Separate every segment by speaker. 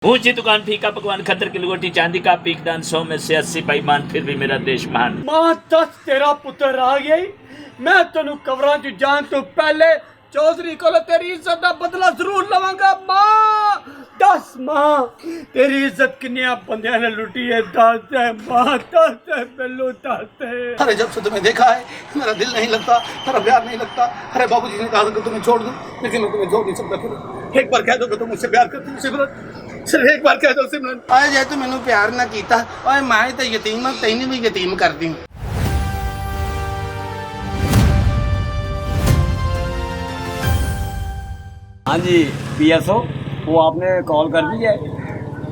Speaker 1: ऊंची दुकान फीका पकवान खतर की लुगोटी चांदी का पीकदान 100 में से 80 बेईमान फिर भी मेरा देश महान।
Speaker 2: मां दस तेरा पुत्र आ गया ही मैं तेन कबरां च जान तो पहले चौधरी को तेरी इज्जत का बदला जरूर लवांगा। मां दस मां तेरी इज्जत किन्निया बंदियां ने लुटी है दस है मां दस है बिल्लू दस है।
Speaker 3: अरे जब से तुम्हें देखा है मेरा दिल नहीं लगता, मेरा प्यार नहीं लगता। अरे बाबूजी ने कहा था कि तुम्हें छोड़ दूं, लेकिन मैं तुम्हें छोड़ नहीं सकता। फिर एक बार कह दो कि तुम मुझसे प्यार करती हो सिमरन, सिर्फ एक बार कह दो सिमरन। आए जे तू मैनू प्यार ना कीता ओए मैं तो यतीम हां, तैनू भी यतीम कर दी।
Speaker 4: हाँ जी पीएसओ, वो आपने कॉल कर दी है?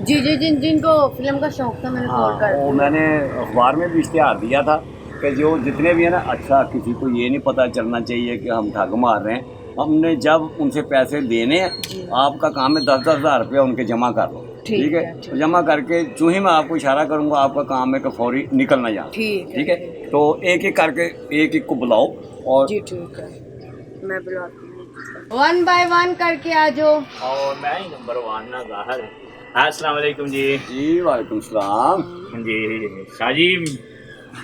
Speaker 5: जी जी जिनको फिल्म का शौक था मैंने कॉल कर
Speaker 4: वो मैंने अखबार में भी इश्तिहार दिया था कि जो जितने भी है ना, अच्छा किसी को ये नहीं पता चलना चाहिए कि हम ठग मार रहे हैं। हमने जब उनसे पैसे देने हैं, आपका काम है 10-10 हज़ार रुपया उनके जमा कर लो, ठीक है? तो जमा करके जो ही मैं आपको इशारा करूँगा, आपका काम है कि फौरी निकलना जाए, ठीक है? तो एक एक करके एक एक को बुलाओ और
Speaker 5: जी ठीक है, मैं बुलाती हूँ। 1 by 1 करके आ जाओ।
Speaker 1: और मैं ही नंबर 1 ना ज़ाहिर है। अस्सलाम वालेकुम जी।
Speaker 4: जी वालेकुम सलाम
Speaker 1: जी शाह जी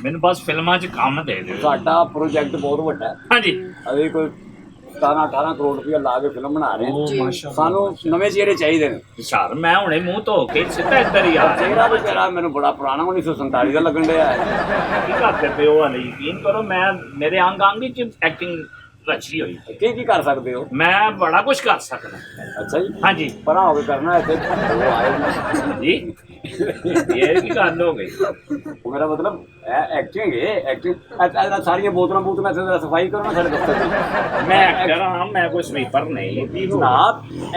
Speaker 1: मैंने बस फिल्मां च काम दे दिओ।
Speaker 4: साडा प्रोजेक्ट बहुत ਵੱਡਾ है।
Speaker 1: हाँ जी
Speaker 4: अभी कोई 17-18 करोड़ रुपया ला के फिल्म बना रहे हैं। सानू नवे चेहरे चाहिए ने।
Speaker 1: सर मैं हुणे मुंह धो के सिੱਧਾ ਇੱਧਰ ਹੀ ਆ ਰਿਹਾ।
Speaker 4: चेहरा भी तेरा मैंने बड़ा पुराना 1947 का लगन दिया है।
Speaker 1: ਕੀ ਕਰਦੇ ਪਿਓ ਵਾਲੇ ਯਕੀਨ ਕਰੋ ਮੈਂ ਮੇਰੇ ਅੰਗ ਅੰਗ ਚ ਐਕਟਿੰਗ रची हुई
Speaker 4: की कर सकते हो?
Speaker 1: मैं बड़ा कुछ कर सकता।
Speaker 4: अच्छा जी,
Speaker 1: हाँ जी
Speaker 4: परा होके करना है वो आए
Speaker 1: जी ये की गल हो गई।
Speaker 4: वो मेरा मतलब एक्टिंग है, एक्टिंग सारी बोतल बूतल सफाई करो ना सारे दफ्तर की।
Speaker 1: मैं एक्टर हाँ, मैं कोई स्वीपर नहीं।
Speaker 4: जनाब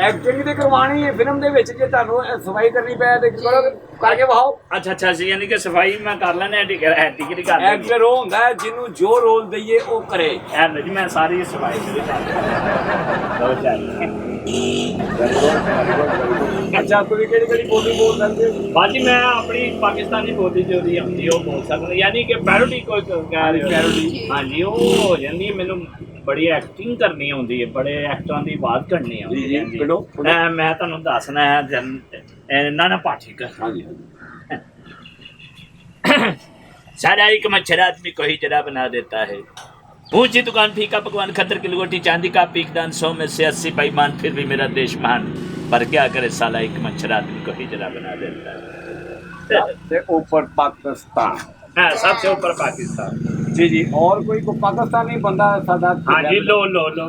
Speaker 4: एक्टिंग तो करवानी है फिल्म दे विच, जे तुहानू सफाई करनी पे ते करो करके बहाओ।
Speaker 1: अच्छा अच्छा जी, यानी कि सफाई मैं कर लेने डिग्री कर
Speaker 4: एक्टर वो होंदा है जिन्नू जो रोल दईए वो करे।
Speaker 1: यार जी मैं सारी सफाई कर
Speaker 4: अच्छा तुम केड़ी बोली बोल सकते हो?
Speaker 1: बाजी मैं अपनी पाकिस्तानी बोली जो दी हमदी वो बोल सकदा, यानी कि पैरोडी कोई कह रहे हो। पैरोडी हाँ जी, वो हो जांदी है। मैनू बड़ी एक्टिंग करनी होंदी है, बड़े एक्टरां दी बात करनी होंदी है जी। मैं तुहानू दसना है नाना पाठेकर।
Speaker 4: हाँ जी
Speaker 1: सारा एक मच्छर आदमी को ही जरा बना देता है। ऊंची दुकान फीका पकवान खतर की लुगोटी चांदी का पीकदान 100 में से 80 बेईमान फिर भी मेरा देश महान। पर क्या करे साला एक मच्छर आदमी को ही जरा बना देता है।
Speaker 4: सबसे ऊपर पाकिस्तान।
Speaker 1: हाँ सबसे ऊपर पाकिस्तान।
Speaker 4: जी जी, और कोई को पाकिस्तानी बंदा सादा?
Speaker 1: हाँ जी लो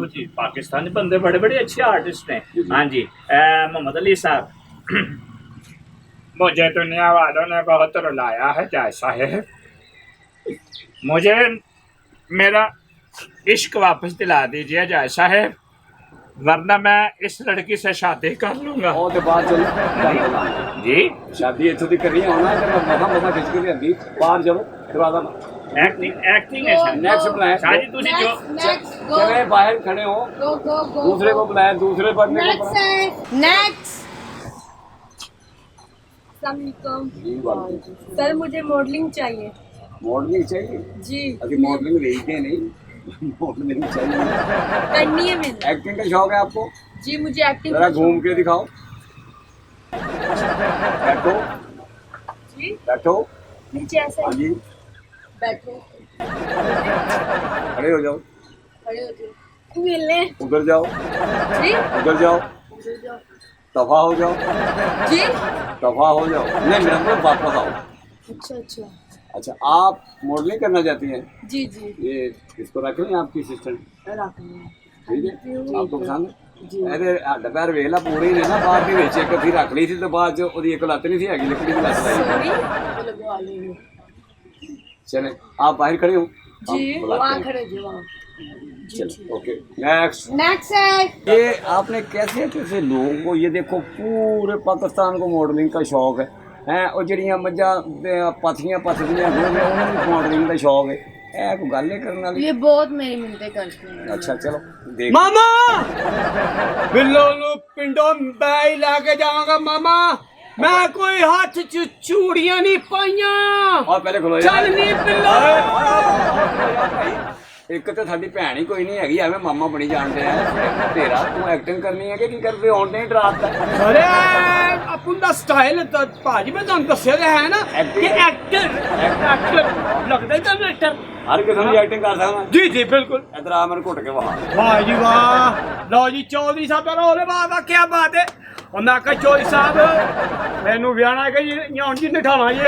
Speaker 1: जी, पाकिस्तानी बंदे बड़े बड़े अच्छे आर्टिस्ट हैं। हाँ जी मोहम्मद अली साहब। मुझे दुनिया वालों ने बहुत रुलाया है जैसा है, मुझे मेरा इश्क वापस दिला दीजिए जैसा है, वरना मैं इस लड़की से शादी कर लूंगा।
Speaker 4: और के बाद चलो
Speaker 1: जी
Speaker 4: शादी इत्थों दी करनी होना है, जब मथा खिंच के लियांदी बाहर चलो दरवाजा
Speaker 1: एक्टिंग है शायद।
Speaker 4: नेक्स्ट प्लान
Speaker 1: शाह जी तुसी जो
Speaker 4: चले बाहर खड़े हो, दूसरे को बुलाया, दूसरे बंदे को
Speaker 5: नेक्स्ट।
Speaker 6: सर मुझे मॉडलिंग चाहिए।
Speaker 4: मॉडलिंग चाहिए
Speaker 6: जी
Speaker 4: अभी मॉडलिंग देखते नहीं, मॉडलिंग चाहिए
Speaker 6: करनी है मैंने।
Speaker 4: एक्टिंग का शौक है आपको?
Speaker 6: जी मुझे एक्टिंग
Speaker 4: जरा घूम के दिखाओ। बैठो
Speaker 6: जी
Speaker 4: बैठो।
Speaker 6: नीचे ऐसे
Speaker 4: हाँ जी
Speaker 6: बैठो,
Speaker 4: खड़े हो जाओ,
Speaker 6: खड़े हो जाओ, मिलने
Speaker 4: उधर जाओ,
Speaker 6: जी
Speaker 4: उधर जाओ,
Speaker 6: उधर जाओ
Speaker 4: दफा हो जाओ,
Speaker 6: जी।
Speaker 4: दफा हो जाओ। नहीं मेरा मतलब वापस आओ।
Speaker 6: अच्छा अच्छा
Speaker 4: अच्छा आप मॉडलिंग करना चाहती हैं?
Speaker 6: जी जी
Speaker 4: ये इसको रख लें आपकी असिस्टेंट, ठीक है? आपको पसंद है? ਇਹਦੇ ਹੱਡ ਪੈਰ ਵੇਖ ਲਾ ਪੂਰੇ ਹੀ ਨੇ ਨਾ, ਬਾਹਰ ਦੇ ਵਿੱਚ ਇੱਕ ਅਸੀਂ ਰੱਖ ਲਈ ਸੀ ਤੇ ਬਾਅਦ ਚ ਉਹਦੀ ਇੱਕ ਲੱਤ ਨਹੀਂ ਸੀ ਹੈਗੀ, ਲੱਕੜੀ ਦੀ ਲੱਤ ਲਾਈ।
Speaker 6: सॉरी लगवा लेंगे
Speaker 4: चले आप बाहर खड़े हो,
Speaker 6: जी,
Speaker 4: हम बुलाते
Speaker 6: वहाँ
Speaker 4: हैं।
Speaker 6: खड़े जी वहाँ।
Speaker 4: चलो ओके नेक्स्ट।
Speaker 5: नेक्स्ट है
Speaker 4: ये आपने कैसे कैसे लोगों को, ये देखो पूरे पाकिस्तान को मॉडलिंग का शौक है और जड़ियाँ मज्जा पथियाँ पथदियाँ उन्होंने भी मॉडलिंग का शौक है। कोई गल नहीं करने वाली।
Speaker 5: ये बहुत मेरी मिन्नतें करती हैं।
Speaker 4: अच्छा चलो देख
Speaker 2: मामा बिल्लो नु पिंडों बैई लाके जाऊंगा मामा। मैं कोई हाथ च चूड़ियां नहीं पाइया।
Speaker 4: और पहले खुलो
Speaker 2: चल नी बिल्लो।
Speaker 4: ਇੱਕ ਤੇ ਸਾਡੀ ਭੈਣ ਹੀ ਕੋਈ ਨਹੀਂ ਹੈਗੀ, ਐਵੇਂ ਮਾਮਾ ਬਣੀ ਜਾਣਦੇ ਆ ਤੇਰਾ। ਤੂੰ ਐਕਟਿੰਗ ਕਰਨੀ ਹੈ ਕਿ ਕੀ ਕਰਦੇ ਆਉਣ ਨਹੀਂ ਡਰਾਤਾ।
Speaker 2: ਅਰੇ ਆਪਨ ਦਾ ਸਟਾਈਲ ਤਾਂ ਭਾਜੀ ਮੈਂ ਤੁਹਾਨੂੰ ਦੱਸਿਆ ਤਾਂ ਹੈ ਨਾ ਕਿ ਐਕਟਰ ਲੱਗਦਾ ਹੀ ਤੁਹਾਨੂੰ ਐਕਟਰ।
Speaker 4: ਹਰ ਕਿਸੇ ਨੂੰ ਐਕਟਿੰਗ ਕਰ ਸਕਦਾ।
Speaker 2: ਜੀ ਜੀ ਬਿਲਕੁਲ।
Speaker 4: ਇਧਰ ਆ ਮੈਨੂੰ ਘੁੱਟ ਕੇ ਵਹਾ।
Speaker 2: ਵਾਹ ਜੀ ਵਾਹ, ਲਓ ਜੀ ਚੌਧਰੀ ਸਾਹਿਬ ਦਾ ਰੋਲ ਬਾਬਾ ਕੀ ਬਾਤ ਹੈ। ਉਹਨਾਂ ਕਾ ਚੌਧਰੀ ਸਾਹਿਬ ਮੈਨੂੰ ਵਿਆਹਣਾ ਕਿ ਯਾਨ ਜੀ ਨਿਠਾਣਾ ਇਹ।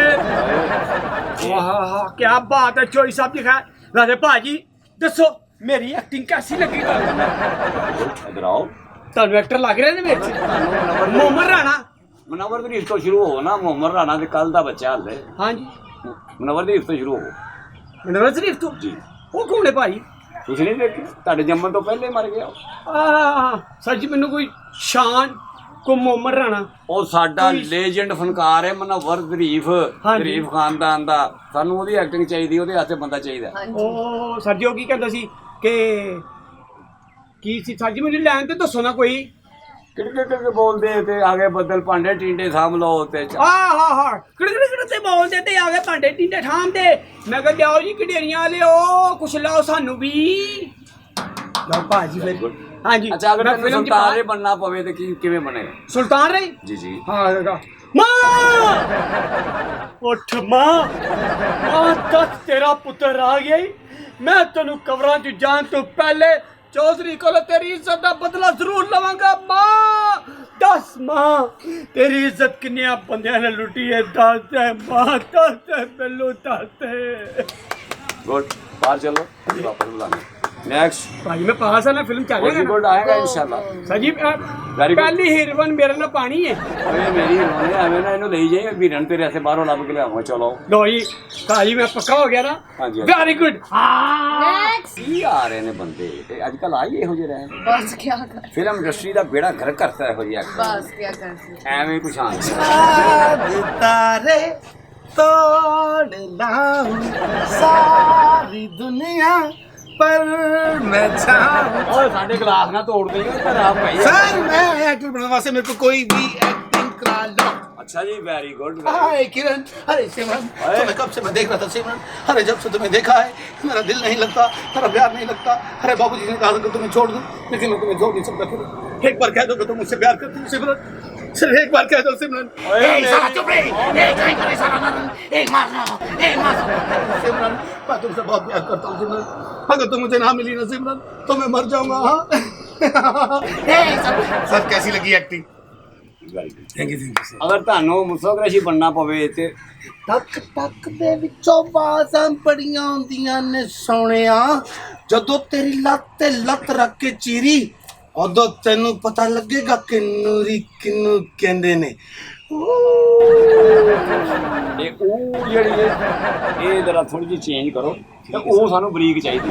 Speaker 2: ਵਾਹ ਕੀ ਬਾਤ ਹੈ ਚੌਧਰੀ ਸਾਹਿਬ ਜੀ। ਖੈਰ ਵੈਸੇ ਭਾਜੀ ਦੱਸੋ ਮੇਰੀ ਐਕਟਿੰਗ ਕੈਸੀ ਲੱਗੀ ਤੁਹਾਨੂੰ?
Speaker 4: ਇਧਰ ਆਓ।
Speaker 2: ਤੁਹਾਨੂੰ ਐਕਟਰ ਲੱਗ ਰਿਹਾ ਨੇ ਮੇਰੇ ਚ? ਮੋਹਮਦ ਰਾਣਾ।
Speaker 4: ਮਨਵਰ ਦੀ ਤੋਂ ਸ਼ੁਰੂ ਹੋ ਨਾ। ਮੁਹੰਮਦ ਰਾਣਾ ਦੇ ਕੱਲ ਦਾ ਬੱਚਾ ਹਲੇ।
Speaker 2: ਹਾਂਜੀ
Speaker 4: ਮਨਵਰ ਦੀ ਤੋਂ ਸ਼ੁਰੂ ਹੋ।
Speaker 2: ਮਨਵਰ ਸ਼ਰੀਫ ਤੋਂ
Speaker 4: ਜੀ।
Speaker 2: ਉਹ ਕੌਣ ਹੈ ਭਾਈ?
Speaker 4: ਤੁਸੀਂ ਨਹੀਂ ਦੇਖੀ? ਤੁਹਾਡੇ ਜੰਮਣ ਤੋਂ ਪਹਿਲੇ ਮਰ ਗਿਆ।
Speaker 2: ਸਰ ਜੀ ਮੈਨੂੰ ਕੋਈ ਸ਼ਾਨ ਕੋ ਮੋਹਮਦ ਰਾਣਾ।
Speaker 4: ਉਹ ਸਾਡਾ ਲੈਜੈਂਡ ਫਨਕਾਰ ਹੈ ਮਨਵਰ ਜ਼ਰੀਫ। ਜ਼ਰੀਫ ਖਾਨਦਾਨ ਦਾ। ਸਾਨੂੰ ਉਹਦੀ ਐਕਟਿੰਗ ਚਾਹੀਦੀ, ਉਹਦੇ ਹੱਥੇ ਬੰਦਾ ਚਾਹੀਦਾ।
Speaker 2: ਉਹ ਸਰ ਜੀ ਉਹ ਕੀ ਕਹਿੰਦਾ ਸੀ ਕਿ ਕੀ ਸੀ ਸਰ ਜੀ ਮੈਨੂੰ ਲੈਣ ਤੇ ਦੱਸੋ ਨਾ ਕੋਈ।
Speaker 4: ਕਿਹੜੇ ਬੋਲਦੇ ਤੇ ਆਗੇ ਬੱਦਲ ਭਾਂਡੇ ਟਿੰਡੇ ਸਾਂਭ ਲਓ ਤੇ
Speaker 2: ਹਾਂ ਕਿਹੜੇ ਤੇ ਬੋਲਦੇ ਤੇ ਆ ਗਏ ਭਾਂਡੇ ਟਿੰਡੇ ਠਾਮ ਤੇ। ਮੈਂ ਕਿਹਾ ਲਿਆਓ ਜੀ ਘੜੇਰੀਆਂ ਲਿਓ ਕੁਛ ਲਾਓ ਸਾਨੂੰ ਵੀ। ਲਓ ਭਾਜੀ ਫਿਰ। ਹਾਂਜੀ
Speaker 4: ਅੱਛਾ ਅਗਰ
Speaker 2: ਮੈਂ
Speaker 4: ਤੈਨੂੰ
Speaker 2: ਫਿਲਮ 'ਚ
Speaker 4: ਸੁਲਤਾਨ ਹੀ ਬਣਨਾ ਪਵੇ ਤੇ ਕਿਵੇਂ ਬਣੇਗਾ?
Speaker 2: ਸੁਲਤਾਨ ਰਹੀ।
Speaker 4: ਜੀ ਜੀ।
Speaker 2: ਹਾਂ ਮਾਂ ਉੱਠ ਮਾਂ ਤੱਕ ਤੇਰਾ ਪੁੱਤਰ ਆ ਗਿਆ ਈ। ਮੈਂ ਤੈਨੂੰ ਕਬਰਾਂ 'ਚ ਜਾਣ ਤੋਂ ਪਹਿਲੇ ਚੌਧਰੀ ਕੋਲ ਤੇਰੀ ਇੱਜ਼ਤ ਦਾ ਬਦਲਾ ਜ਼ਰੂਰ ਲਵਾਂਗਾ। ਮਾਂ ਦੱਸ ਮਾਂ ਤੇਰੀ ਇੱਜ਼ਤ ਕਿੰਨਿਆਂ ਬੰਦਿਆਂ ਨੇ ਲੁੱਟੀ ਹੈ? ਦੱਸ ਦੇ ਮਾਂ, ਦੱਸ ਦੇ ਮੈਨੂੰ, ਦੱਸ ਦੇ।
Speaker 4: गुड बाहर चलो वापस बुलाने नेक्स्ट
Speaker 2: भाई मैं पास है ना फिल्म चलेगा
Speaker 4: गुड आएगा इंशाल्लाह
Speaker 2: सजी
Speaker 4: Very good.
Speaker 2: पहली हीरोइन मेरे ना पानी है
Speaker 4: अरे मेरी इन्होंने हमें ना इन्हों ले जाइए बीरन तेरे ऐसे बाहरों लब के ले आऊंगा चलो
Speaker 2: लो जी भाई मैं पक्का हो गया ना
Speaker 4: हाँ जी
Speaker 2: वेरी गुड
Speaker 5: नेक्स्ट
Speaker 4: ਕੀ ਆ ਰਹੇ ਨੇ ਬੰਦੇ ਤੇ ਅੱਜ ਕੱਲ ਆਈ ਇਹੋ ਜਿਹੇ ਰਹੇ
Speaker 5: बस क्या कर
Speaker 4: ਫਿਲਮ ਇੰਡਸਟਰੀ ਦਾ ਬੇੜਾ ਘਰ ਕਰਤਾ ਇਹੋ ਜਿਹੇ
Speaker 5: बस क्या कर सकते
Speaker 4: ਐਵੇਂ ਕੁਛ ਆਂ
Speaker 3: तारे तोड़ लाऊं सारी दुनिया पर मैं चाहूं।
Speaker 4: ਓਏ ਸਾਡੇ ਗਲਾਸ ਨਾ ਤੋੜ ਦੇਈਂ ਤੇ ਆਪ ਭਾਈ
Speaker 3: सर मैं एक्टर बनने वास्ते मेरे को कोई भी एक्टिंग करा लो।
Speaker 4: अच्छा जी वेरी गुड
Speaker 3: हाय किरण, अरे सिमरन तुम्हें कब से मैं देख रहा था सिमरन। अरे जब से तुम्हें देखा है मेरा दिल नहीं लगता, मेरा प्यार नहीं लगता। अरे बाबूजी ने कहा था कि तुम्हें छोड़ दूं, लेकिन मैं तुम्हें छोड़ नहीं सकता। फिर एक बार कह दो कि तुम मुझसे प्यार करती हो सिमरन, सिर्फ एक बार कह दो सिमरन। सिमरन मैं तुमसे बहुत प्यार करता हूँ सिमरन। अगर तुम मुझे ना मिली ना सिमरन तो मैं मर जाऊंगा। हाँ सर कैसी लगी एक्टिंग? Thank you sir.
Speaker 4: अगर ਤੁਹਾਨੂੰ ਮੁਸਕਰਾਸ਼ੀ ਬਣਨਾ ਪਵੇ ਤੇ
Speaker 3: ਟਕ ਟਕ ਦੇ ਵਿੱਚੋਂ ਆਵਾਜ਼ਾਂ ਬੜੀਆਂ ਆਉਂਦੀਆਂ ਨੇ ਸੋਹਣਿਆ। ਜਦੋਂ ਤੇਰੀ ਲੱਤ ਤੇ ਲੱਤ ਰੱਖ ਕੇ ਚੀਰੀ ਉਦੋਂ ਤੈਨੂੰ ਪਤਾ ਲੱਗੇਗਾ ਕਿ ਨੂਰੀ ਕਿਨੂੰ ਕਹਿੰਦੇ ਨੇ।
Speaker 4: ਇਹ ਉਹ ਜਿਹੜੀ ਇਹ ਜਰਾ ਥੋੜੀ ਜਿਹੀ ਚੇਂਜ ਕਰੋ ਤੇ ਉਹ ਸਾਨੂੰ ਬਰੀਕ ਚਾਹੀਦੀ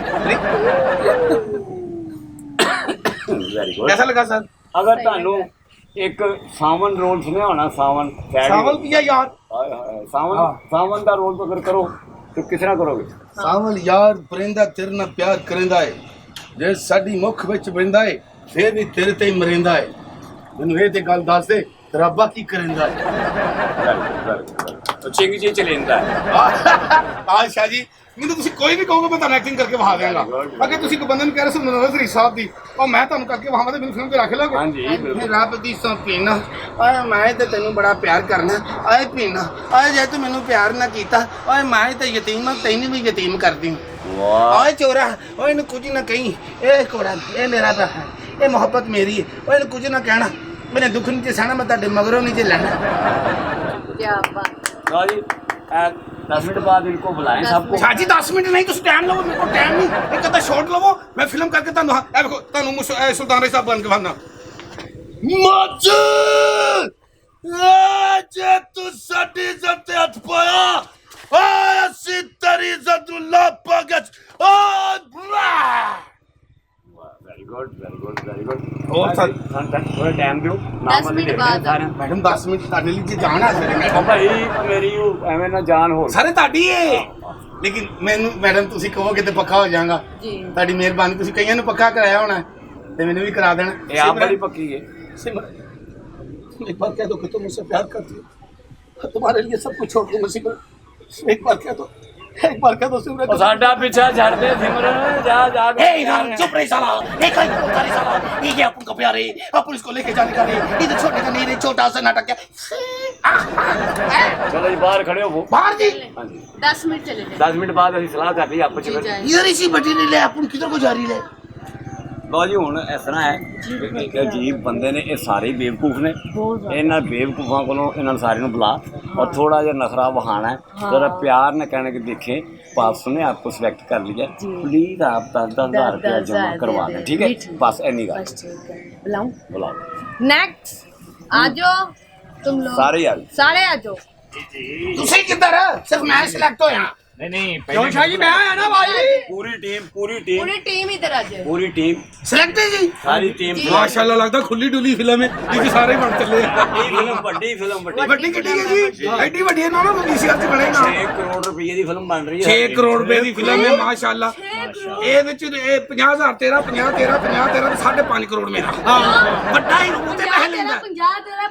Speaker 4: ਵੈਰੀ ਗੁੱਡ
Speaker 3: कैसा लगा सर?
Speaker 4: ਅਗਰ ਤੁਹਾਨੂੰ ਇੱਕ ਸਾਵਨ ਰੋਲ ਸੁਣਿਆ ਹੋਣਾ ਸਾਵਨ
Speaker 3: सावल किया यार।
Speaker 4: ਹਾਏ ਹਾਏ ਸਾਵਨ ਦਾ ਰੋਲ ਅਗਰ ਕਰੋ ਤੇ ਕਿਸ ਤਰ੍ਹਾਂ ਕਰੋਗੇ?
Speaker 3: ਸਾਵਲ ਯਾਰ ਪਰਿੰਦਾ ਤੇਰੇ ਨਾਲ ਪਿਆਰ ਕਰਿੰਦਾ ਏ ਜੇ ਸਾਡੀ ਮੁੱਖ ਵਿੱਚ ਬਰਿੰਦਾ ਏ ਫੇਰ ਵੀ ਤੇਰੇ ਤੇ ਹੀ ਮਰਿੰਦਾ ਏ। ਮੈਨੂੰ ਇਹ ਤੇ ਗੱਲ ਦੱਸ ਦੇ ਰੱਬਾ ਕੀ ਕਰਿੰਦਾ ਏ?
Speaker 4: ਚਿੰਗ ਜੀ ਚਲੇਂਦਾ
Speaker 3: ਆਸ਼ਾ ਜੀ ਮੈਨੂੰ ਤੁਸੀਂ ਕੋਈ ਵੀ ਕਹੋਗੇ ਮੈਂ ਤੁਹਾਨੂੰ ਐਕਟਿੰਗ ਕਰਕੇ ਵਹਾ ਦਿਆਂਗਾ। ਅਗਰ ਤੁਸੀਂ ਕੋਈ ਬੰਦੇ ਨੂੰ ਕਹਿ ਰਹੇ ਸੀ ਮਨੋਜ ਜ਼ਰੀਫ ਸਾਹਿਬ ਦੀ ਉਹ ਮੈਂ ਤੁਹਾਨੂੰ ਕਰਕੇ ਵਹਾਵਾਂ ਤੇ ਮੈਨੂੰ ਫਿਲਮ 'ਚ ਰੱਖ ਲਓਗੇ।
Speaker 4: ਹਾਂਜੀ ਬਿਲਕੁਲ
Speaker 3: ਰੱਬ ਦੀ ਸੌ ਪੀਣਾ ਓਏ ਮੈਂ ਤੇ ਤੈਨੂੰ ਬੜਾ ਪਿਆਰ ਕਰਨਾ ਓਏ ਪੀਣਾ ਓਏ ਜੇ ਤੂੰ ਮੈਨੂੰ ਪਿਆਰ ਨਾ ਕੀਤਾ ਓਏ ਮੈਂ ਤੇ ਯਤੀਮ ਹਾਂ ਤੈਨੂੰ ਵੀ ਯਤੀਮ ਕਰਦੀ
Speaker 4: ਵਾਹ
Speaker 3: ਓਏ ਚੋਰਾ ਓਏ ਇਹਨੂੰ ਕੁਝ ਨਾ ਕਹੀਂ ਇਹ ਕੋੜਾ ਇਹ ਮੇਰਾ ਭਰਾ ਹੈ ਇਹ ਮੁਹੱਬਤ ਮੇਰੀ ਹੈ ਓਏ ਇਹਨੂੰ ਕੁਝ ਨਾ ਕਹਿਣਾ ਮੈਨੇ ਦੁੱਖ ਨਹੀਂ ਤੇ ਸਹਿਣਾ ਮੈਂ ਤੁਹਾਡੇ ਮਗਰੋਂ ਨਹੀਂ ਜੇ ਲੈਣਾ।
Speaker 5: क्या बात
Speaker 4: हाँ जी 10 मिनट बाद इनको बुलाएं सबको
Speaker 3: ਸਾਜੀ 10 ਮਿੰਟ ਨਹੀਂ ਤੁਸੀਂ ਟਾਈਮ ਲਵੋ ਮੇਰੇ ਕੋਲ ਟਾਈਮ ਨਹੀਂ ਇੱਕ ਅੱਧਾ ਸ਼ਾਟ ਲਵੋ ਮੈਂ ਫਿਲਮ ਕਰਕੇ ਤੁਹਾਨੂੰ ਇਹ ਵੇਖੋ ਤੁਹਾਨੂੰ ਸੁਲਤਾਨ ਰਾਏ ਸਾਹਿਬ ਬਣ ਕੇ ਵੰਨਾ ਮੱਝ ਜੇ ਤੂੰ ਸਾਡੀ ਇੱਜ਼ਤ ਤੇ ਹੱਥ ਪਾਇਆ ਓਏ ਅਸੀਂ ਤੇਰੀ ਇੱਜ਼ਤ ਨੂੰ ਲਾਪਾ ਗਚ ਓ
Speaker 4: very good very good very good
Speaker 3: और सर
Speaker 4: थोड़ा टाइम दो
Speaker 5: 10 ਮਿੰਟ ਬਾਅਦ।
Speaker 3: ਮੈਡਮ 10 ਮਿੰਟ ਤੁਹਾਡੇ ਲਈ ਜੀ ਜਾਣ ਆ ਸਰ
Speaker 4: ਉਹ ਭਾਈ ਮੇਰੀ ਐਵੇਂ ਨਾ ਜਾਨ ਹੋ
Speaker 3: ਸਾਰੇ ਤੁਹਾਡੀ ਏ ਲੇਕਿਨ ਮੈਨੂੰ ਮੈਡਮ ਤੁਸੀਂ ਕਹੋਗੇ ਤੇ ਪੱਕਾ ਹੋ ਜਾਊਗਾ
Speaker 5: जी
Speaker 3: ਤੁਹਾਡੀ ਮਿਹਰਬਾਨੀ ਤੁਸੀਂ ਕਈਆਂ ਨੂੰ ਪੱਕਾ ਕਰਾਇਆ ਹੋਣਾ ਤੇ ਮੈਨੂੰ ਵੀ ਕਰਾ ਦੇਣਾ।
Speaker 4: ਇਹ ਆਪ ਬੜੀ ਪੱਕੀ ਹੈ
Speaker 3: सिमरन एक बार कह दो कि तुम मुझसे प्यार करती हो तुम्हारे लिए सब कुछ छोड़ दूंगा सिमरन एक बार कह दो एक बार कह दो सिमरन
Speaker 4: और साडा पीछा छड़ दे सिमरन जा जा
Speaker 3: ए इधर चुप रही साला एक ही कारी साला ये क्या अपन का प्यारे अपन इसको लेके जाने का रे इधर छोटे का नहीं रे छोटा सा नाटक क्या
Speaker 4: चलो जी बाहर खड़े हो
Speaker 3: बाहर जी
Speaker 5: 10 मिनट चले जाए
Speaker 4: 10 मिनट बाद ਅਸੀਂ ਸਲਾਹ ਕਰ ਲਈ ਆਪਸ ਵਿੱਚ
Speaker 3: इधर इसी बटी ने ले अपन किधर को जा रही है
Speaker 4: ਲਓ ਜੀ ਹੁਣ ਇਸ ਤਰ੍ਹਾਂ ਹੈ ਕਿ ਇੱਕ ਅਜੀਬ ਬੰਦੇ ਨੇ ਇਹ ਸਾਰੇ ਹੀ ਬੇਵਕੂਫ ਨੇ ਇਹਨਾਂ ਬੇਵਕੂਫਾਂ ਕੋਲੋਂ ਇਹਨਾਂ ਨੂੰ ਸਾਰਿਆਂ ਨੂੰ ਬੁਲਾ और थोड़ा जिहा नखरा बहाना है जरा प्यार ने कहने के देखे पास ने आपको सिलेक्ट कर लिया प्लीज आप 10,000 रुपया जमा करवा दें ठीक है बस इन्नी गल
Speaker 5: बुलाऊं
Speaker 4: बुलाओ
Speaker 5: नेक्स्ट आ जाओ तुम लोग
Speaker 4: सारे यार
Speaker 5: सारे आ जाओ
Speaker 3: तुसी किधर है सिर्फ मैं सिलेक्ट हो यहाँ
Speaker 1: नहीं
Speaker 2: क्यों शाह जी मैं आया ना भाई
Speaker 4: पूरी टीम
Speaker 5: पूरी टीम इधर आ जाए
Speaker 4: पूरी टीम
Speaker 3: सिलेक्ट है जी
Speaker 4: सारी टीम
Speaker 3: माशाल्लाह लगता खुली डुली फिल्म है क्योंकि सारे बन चले
Speaker 4: बड़ी फिल्म
Speaker 3: ਵੱਡੀ ਕਿੱਡੀ ਹੈ ਜੀ ਐਡੀ ਵੱਡੀ ਹੈ ਨਾ ਨਾ ਵੀਸੀਆਰ ਚ ਬਣੇਗਾ
Speaker 4: 6 करोड़ रुपए ਦੀ ਫਿਲਮ ਬਣ ਰਹੀ ਹੈ
Speaker 3: 6 ਕਰੋੜ ਰੁਪਏ ਦੀ ਫਿਲਮ ਹੈ ਮਾਸ਼ਾਅੱਲਾ ਇਹ ਵਿੱਚ ਇਹ 50000 ਤੇਰਾ 50 ਤੇਰਾ 50 ਤੇਰਾ 5.5 ਕਰੋੜ ਮੇਰਾ ਹਾਂ ਵੱਡਾ ਹੀ ਉਹ ਤੇ ਪੈਸੇ ਲੈਂਦਾ
Speaker 5: 50 तेरा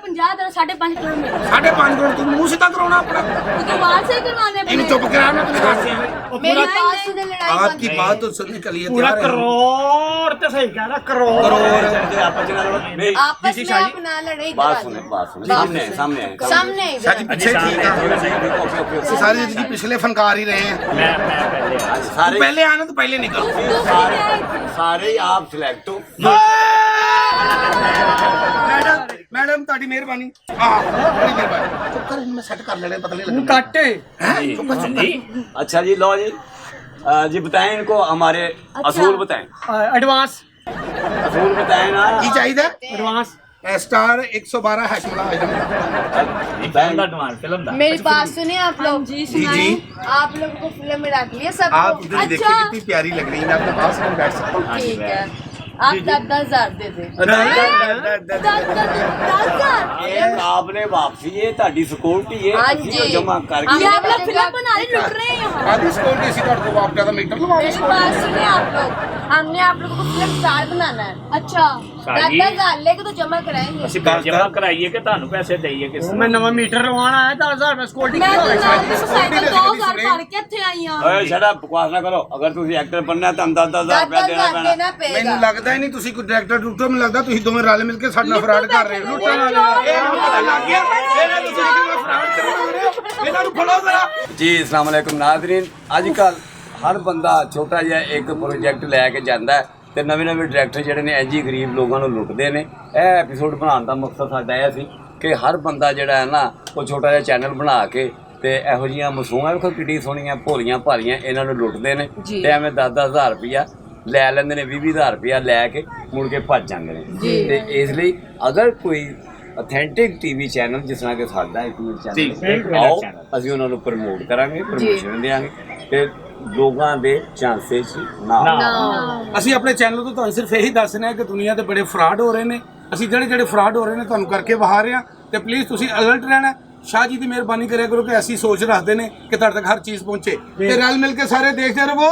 Speaker 5: 5.5 करोड़ मेरा
Speaker 3: 5.5 ਕਰੋੜ ਤੂੰ ਮੂੰਹ ਸਿੱਧਾ ਕਰਾਉਣਾ ਆਪਣਾ
Speaker 5: तो बाहर से करवाने
Speaker 3: ਇਹਨੂੰ चुप करा मैं तुझे खांसी है
Speaker 5: मेरी बात सुन लड़ाई
Speaker 3: आपकी बात तो सुनने के लिए
Speaker 2: पूरा
Speaker 3: तैयार है
Speaker 2: करोड़ तो सही कह रहा करोड़
Speaker 5: आपस में अपना लड़ाई
Speaker 4: बात सुने सामने सामने
Speaker 5: सामने
Speaker 3: शादी पीछे ठीक है सारी जिंदगी पिछले फनकार ही रहे हैं
Speaker 1: मैं पहले आ
Speaker 4: सारे
Speaker 3: पहले आना तो पहले निकल
Speaker 4: सारे ही आप सिलेक्ट हो
Speaker 3: मैडम मैडम ताड़ी मेहरबानी हां बड़ी मेहरबानी चुप कर मैं सेट कर लेने पता नहीं
Speaker 2: तू
Speaker 3: लगता
Speaker 2: काटे
Speaker 1: जी
Speaker 4: अच्छा जी लो जी जी बताएं इनको हमारे असूल बताएं
Speaker 2: एडवांस
Speaker 4: असूल बताएं ना
Speaker 3: की चाहिए
Speaker 2: एडवांस
Speaker 3: स्टार 112 हैश मिला आइटम
Speaker 1: फिल्म दा डिमांड फिल्म दा
Speaker 5: मेरी बात सुनिए आप लोग जी
Speaker 3: जी।
Speaker 5: आप लोगों को फिल्म में रख लिया सब
Speaker 3: आप इधर देखिए कितनी प्यारी लग रही है मैं आपके पास में बैठ सकता हूँ
Speaker 5: ठीक है आप 10,000 दे दे
Speaker 4: आपने वापसी है ताड़ी सिक्योरिटी है
Speaker 5: हाँ
Speaker 4: ਅਸੀਂ
Speaker 5: जी।
Speaker 4: तो जमा करके
Speaker 5: हम आप लोग फिल्म बना रहे लुट रहे हैं यहाँ
Speaker 3: आधी सिक्योरिटी इसी तौर को आप ज्यादा मीटर लगा
Speaker 5: मेरी बात सुनिए आप लोग हमने आप लोगों को फिल्म स्टार बनाना है अच्छा
Speaker 1: सारी-
Speaker 5: 10,000 लेके तो जमा कराएंगे
Speaker 1: ਅਸੀਂ ਬਿੱਲ ਜਮਾ ਕਰਾਈਏ ਕਿ ਤੁਹਾਨੂੰ ਪੈਸੇ ਦੇਈਏ ਕਿਸ
Speaker 2: मैं नवा मीटर लवाना आया 10,000 में सिक्योरिटी
Speaker 5: मैं
Speaker 2: की
Speaker 5: तो
Speaker 2: होगी
Speaker 5: नाम की साइकिल 2,000 भर के थे आई हूँ
Speaker 4: ਓਏ ਛੜਾ ਬਕਵਾਸ ਨਾ ਕਰੋ ਅਗਰ ਤੁਸੀਂ ਐਕਟਰ ਬਣਨਾ ਤਾਂ 10,000 ਰੁਪਏ ਦੇਣਾ
Speaker 5: 10,000
Speaker 4: ਪੈਣਾ
Speaker 5: देना पड़ेगा
Speaker 3: ਮੈਨੂੰ ਲੱਗਦਾ ਹੀ ਨਹੀਂ ਤੁਸੀਂ ਕੋਈ ਡਾਇਰੈਕਟਰ ਡੂਟਰ ਮੈਨੂੰ ਲੱਗਦਾ ਤੁਸੀਂ ਦੋਵੇਂ ਰਲ ਮਿਲ ਕੇ ਸਾਡੇ ਨਾਲ ਫਰਾਡ ਕਰ ਰਹੇ ਹੋ ਲੁੱਟਣ ਵਾਲੇ ਇਹ ਮੈਨੂੰ ਪਤਾ ਲੱਗ ਗਿਆ ਇਹਨਾਂ ਨੂੰ ਤੁਸੀਂ ਕਿਵੇਂ ਫਰਾਡ ਕਰ ਰਹੇ ਹੋ ਇਹਨਾਂ ਨੂੰ ਫੜੋ ਜ਼ਰਾ
Speaker 4: ਜੀ ਅਸਲਾਮ ਵਾਲੇਕੁਮ ਨਾਜ਼ਰੀਨ ਅੱਜ ਕੱਲ ਹਰ ਬੰਦਾ ਛੋਟਾ ਜਿਹਾ ਇੱਕ ਪ੍ਰੋਜੈਕਟ ਲੈ ਕੇ ਜਾਂਦਾ ਹੈ ਤੇ ਨਵੇਂ ਡਾਇਰੈਕਟਰ ਜਿਹੜੇ ਨੇ ਇੰਜੀ ਗਰੀਬ ਲੋਕਾਂ ਨੂੰ ਲੁੱਟਦੇ ਨੇ ਇਹ ਐਪੀਸੋਡ ਬਣਾਉਣ ਦਾ ਮਕਸਦ ਸਾਡਾ ਇਹ ਸੀ ਕਿ ਹਰ ਬੰਦਾ ਜਿਹੜਾ ਹੈ ਨਾ ਉਹ ਛੋਟਾ ਜਿਹਾ ਚੈਨਲ ਬਣਾ ਕੇ ਤੇ ਇਹੋ ਜਿਹੀਆਂ ਮਸੂਮਾਂ ਵੇਖੋ ਕਿੱਡੀ ਸੋਹਣੀਆਂ ਭੋਲੀਆਂ ਭਾਲੀਆਂ ਇਹਨਾਂ ਨੂੰ ਲੁੱਟਦੇ ਨੇ ਤੇ ਐਵੇਂ 10,000 ਰੁਪਇਆ ਲੈ ਲੈਂਦੇ ਨੇ 20,000 ਰੁਪਇਆ ਲੈ ਕੇ ਮੁੜ ਕੇ ਭੱਜ ਜਾਂਦੇ ਨੇ ਤੇ ਇਸ ਲਈ ਅਗਰ ਕੋਈ ਅਥੈਂਟਿਕ ਟੀਵੀ ਚੈਨਲ ਜਿਸ ਤਰ੍ਹਾਂ ਕਿ ਸਾਡਾ ਇੱਕ ਚੈਨਲ ਆਓ ਅਸੀਂ ਉਹਨਾਂ ਨੂੰ ਪ੍ਰਮੋਟ ਕਰਾਂਗੇ ਪ੍ਰਮੋਸ਼ਨ ਦੇਵਾਂਗੇ ਤੇ ਲੋਕਾਂ ਦੇ ਚਾਂਸਸ ਨਾ
Speaker 3: ਅਸੀਂ ਆਪਣੇ ਚੈਨਲ ਤੋਂ ਤੁਹਾਨੂੰ ਸਿਰਫ ਇਹੀ ਦੱਸਣਾ ਹੈ ਕਿ ਦੁਨੀਆ ਤੇ ਬੜੇ ਫਰਾਡ ਹੋ ਰਹੇ ਨੇ ਅਸੀਂ ਜਿਹੜੇ ਫਰਾਡ ਹੋ ਰਹੇ ਨੇ ਤੁਹਾਨੂੰ ਕਰਕੇ ਵਹਾ ਰਹੇ ਹਾਂ ਤੇ ਪਲੀਜ਼ ਤੁਸੀਂ ਅਲਰਟ ਰਹਿਣਾ शाह जी की मेहरबानी करे करो कि ऐसी सोच रखते हैं कि तुहाडे तक हर चीज़ पहुंचे ते रल मिल के सारे देखते रहो।